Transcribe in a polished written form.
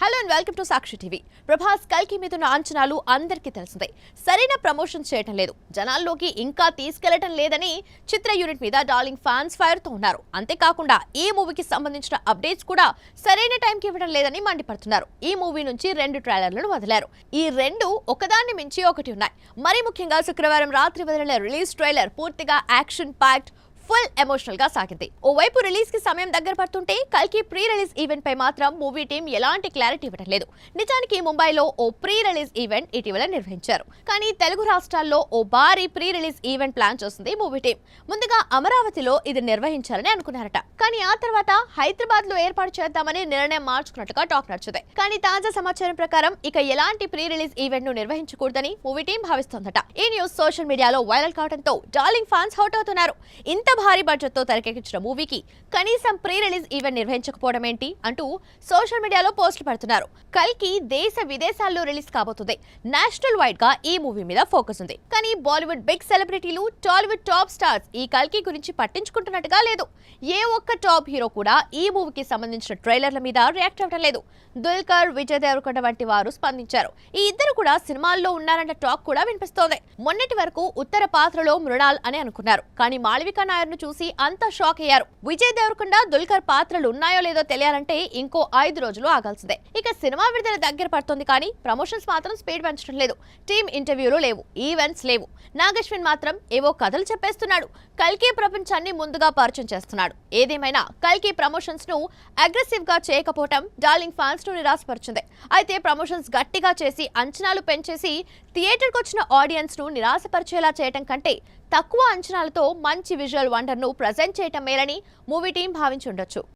Hello and welcome to Sakshi TV. Prabhas కల్కి మీదున్న అంచనాలు అందరికీ తెలిసిందే. సరైన ప్రమోషన్ చేయటం లేదు, జనాల్లోకి ఇంకా తీసుకెళ్లటం లేదని చిత్ర యూనిట్ మీద డార్లింగ్ ఫ్యాన్స్ ఫైర్ తో ఉన్నారు. అంతేకాకుండా ఈ మూవీకి సంబంధించిన అప్డేట్స్ కూడా సరైన టైంకి ఇవ్వడం లేదని మండిపడుతున్నారు. ఈ మూవీ నుంచి 2 ట్రైలర్లను వదిలారు. ఈ 2 ఒకదాన్ని మించి ఒకటి ఉన్నాయి. మరి ముఖ్యంగా శుక్రవారం రాత్రి వదిలిన రిలీజ్ ట్రైలర్ పూర్తిగా యాక్షన్ ప్యాక్డ్, ఫుల్ ఎమోషనల్ గా సాగింది. ఓవైపు రిలీజ్ కి సమయం దగ్గర పడుతుంటే కల్కి ప్రీ రిలీజ్ ఈవెంట్ పై మాత్రం మూవీ టీం ఎలాంటి క్లారిటీ ఇవ్వడం లేదు. నిజానికి ముంబైలో ఓ ప్రీ రిలీజ్ ఈవెంట్ ఇటీవల నిర్వహించారు. కానీ తెలుగు రాష్ట్రాల్లో ఓ భారీ ప్రీ రిలీజ్ ఈవెంట్ ప్లాన్ చేస్తుంది మూవీ టీం. ముందుగా అమరావతిలో ఇది నిర్వహించాలని అనుకున్నారట. కానీ ఆ తర్వాత హైదరాబాద్ లో ఏర్పాటు చేద్దామని నిర్ణయం మార్చుకున్నట్టుగా టాక్ నడిచింది. కానీ తాజా సమాచారం ప్రకారం ఇక ఎలాంటి ప్రీ రిలీజ్ ఈవెంట్ ను నిర్వహించకూడదని మూవీ టీం భావిస్తోందట. ఈ న్యూస్ సోషల్ మీడియాలో వైరల్ కావడంతో డార్లింగ్ ఫ్యాన్స్ హౌట్ అవుతున్నారు. ఇంత భారీ బడ్జెట్ తో తెరకెక్కించిన మూవీకి కనీసం ప్రీ రిలీజ్ ఈవెంట్ నిర్వహించకపోవడం ఏంటి అంటూ సోషల్ మీడియాలో పోస్టులు పెడుతున్నారు. కల్కి దేశ విదేశాల్లో రిలీజ్ కాబోతుంది. నేషనల్ వైడ్ గా ఈ మూవీ మీద ఫోకస్ ఉంది. కానీ బాలీవుడ్ బిగ్ సెలబ్రిటీలు, టాలీవుడ్ టాప్ స్టార్స్ ఈ కల్కి గురించి పట్టించుకుంటున్నట్టుగా లేదు. ఏ ఒక్క టాప్ హీరో కూడా ఈ మూవీకి సంబంధించిన ట్రైలర్ల మీద రియాక్ట్ అవ్వడం లేదు. దుల్కర్, విజయ్ దేవరకొండ వంటి వారు స్పందించారు. ఈ ఇద్దరు కూడా సినిమాల్లో ఉన్నారన్న టాక్ కూడా వినిపిస్తోంది. మొన్నటి వరకు ఉత్తర పాత్రలో మృణాల్ అని అనుకున్నారు. కానీ మాళవిక నాయర్ను చూసి అంతా షాక్ అయ్యారు. విజయ్ దేవరకొండ, దుల్కర్ పాత్రలు ఉన్నాయో లేదో తెలియాలంటే ఇంకో 5 రోజులు ఆగాల్సిందే. ఇక సినిమా విడుదల దగ్గర పడుతుంది, కానీ ప్రమోషన్స్ మాత్రం స్పీడ్ పెంచడం లేదు. టీమ్ ఇంటర్వ్యూలు లేవు, ఈవెంట్స్ లేవు. నాగశ్విన్ మాత్రం ఏవో కథలు చెప్పేస్తున్నాడు. కల్కి ప్రపంచాన్ని ముందుగా పరిచయం చేస్తున్నాడు. ఏదేమైనా కల్కి ప్రమోషన్స్ ను అగ్రెసివ్ గా చేయకపోవటం డార్లింగ్ ఫ్యాన్స్ ను నిరాశపరిచింది. అయితే ప్రమోషన్స్ గట్టిగా చేసి అంచనాలు పెంచేసి థియేటర్కి వచ్చిన ఆడియన్స్ ను నిరాశపరిచేలా చేయటం కంటే తక్కువ అంచనాలతో మంచి విజువల్ వండర్ ను ప్రజెంట్ చేయటం మేలని మూవీ టీం భావించి ఉండొచ్చు.